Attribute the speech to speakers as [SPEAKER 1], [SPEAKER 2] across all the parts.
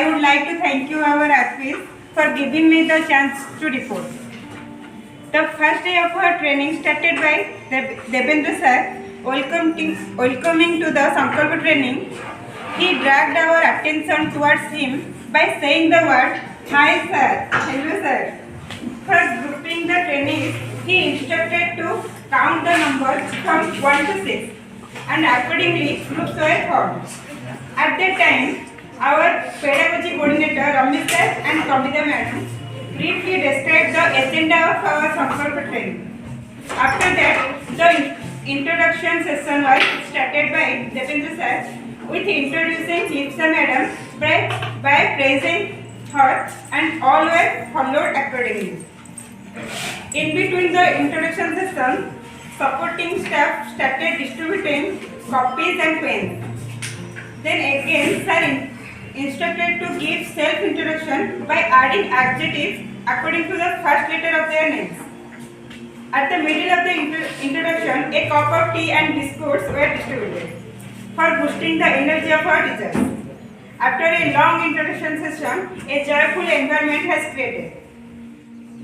[SPEAKER 1] I would like to thank you, our APIs, for giving me the chance to report. The first day of our training started by Devendra sir welcoming to the Sankalpa training. He dragged our attention towards him by saying the word, "Hi sir, hello sir." For grouping the trainees, he instructed to count the numbers from 1 to 6 and accordingly groups were formed. At that time, our pedagogy coordinator Ramesh sir and Kavita madam briefly described the agenda of our Sankalpa training. After that, the introduction session was started by Devendra sir with introducing Lipsa madam by praising her, and all were followed accordingly. In between the introduction session, supporting staff started distributing copies and pens. Then again, sir instructed to give self-introduction by adding adjectives according to the first letter of their names. At the middle of the introduction, a cup of tea and biscuits were distributed for boosting the energy of our teachers. After a long introduction session, a joyful environment has created.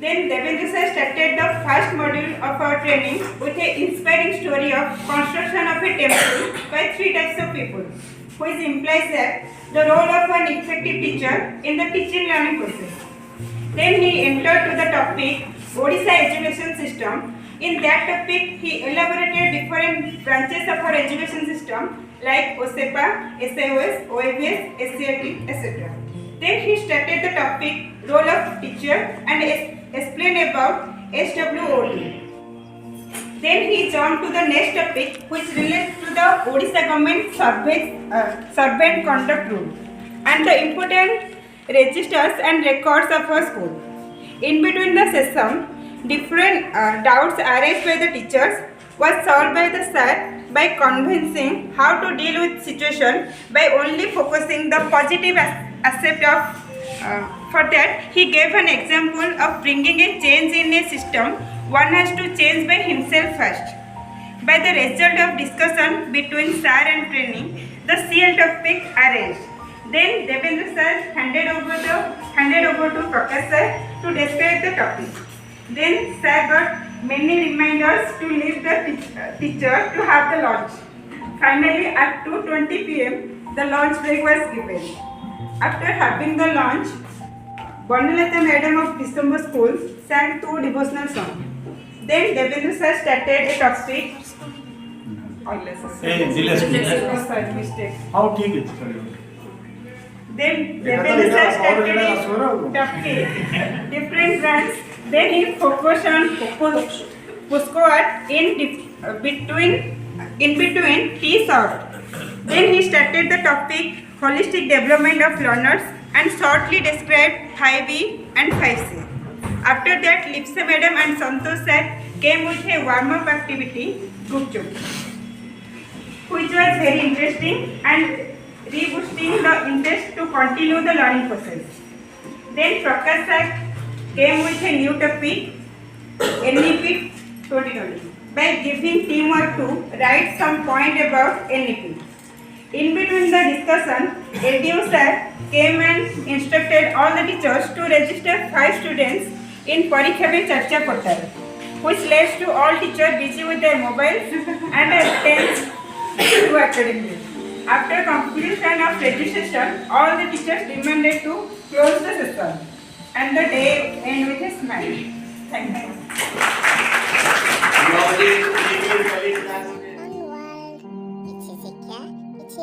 [SPEAKER 1] Then Devendra sir started the first module of our training with an inspiring story of construction of a temple by 3 types of people, which implies that the role of an effective teacher in the teaching learning process. Then he entered to the topic Odisha education system. In that topic, he elaborated different branches of our education system like OSEPA, SIOS, OAVS, SCRT, etc. Then he started the topic role of teacher and explained about SWOT. Then he jumped to the next topic, which relates to the Odisha government servant conduct rule and the important registers and records of our school. In between the session, different doubts arised by the teachers was solved by the sir by convincing how to deal with situation by only focusing the positive aspect of. For that, he gave an example of bringing a change in a system. One has to change by himself first. By the result of discussion between sir and trainee, the CL topic arose. Then Devendra sir handed over to Prakash sir to describe the topic. Then sir got many reminders to leave the teacher to have the lunch. Finally, at 2:20 p.m., the lunch break was given. After having the lunch, Banalata madam of December school sang 2 devotional songs. Then Devendra sir started a topic. Mistake.
[SPEAKER 2] How take it?
[SPEAKER 1] Then Devendra sir started a topic different brands. Then he focused on postcard in between tea short. Then he started the topic holistic development of learners and shortly described 5E and 5C. After that, Lipsa madam and Santosh sir came with a warm-up activity, Gupchup, which was very interesting and reboosting the interest to continue the learning process. Then Prakash sir came with a new topic, NEP 2020, by giving teamwork to write some point about NEP. In between the discussion, ADU sir came and instructed all the teachers to register 5 students in Parikha Pe Charcha portal, which leads to all teachers busy with their mobiles and attempts to accordingly. After completion of registration, all the teachers demanded to close the session, and the day ended with a smile. Thank you.
[SPEAKER 3] It's Ezekiel. It's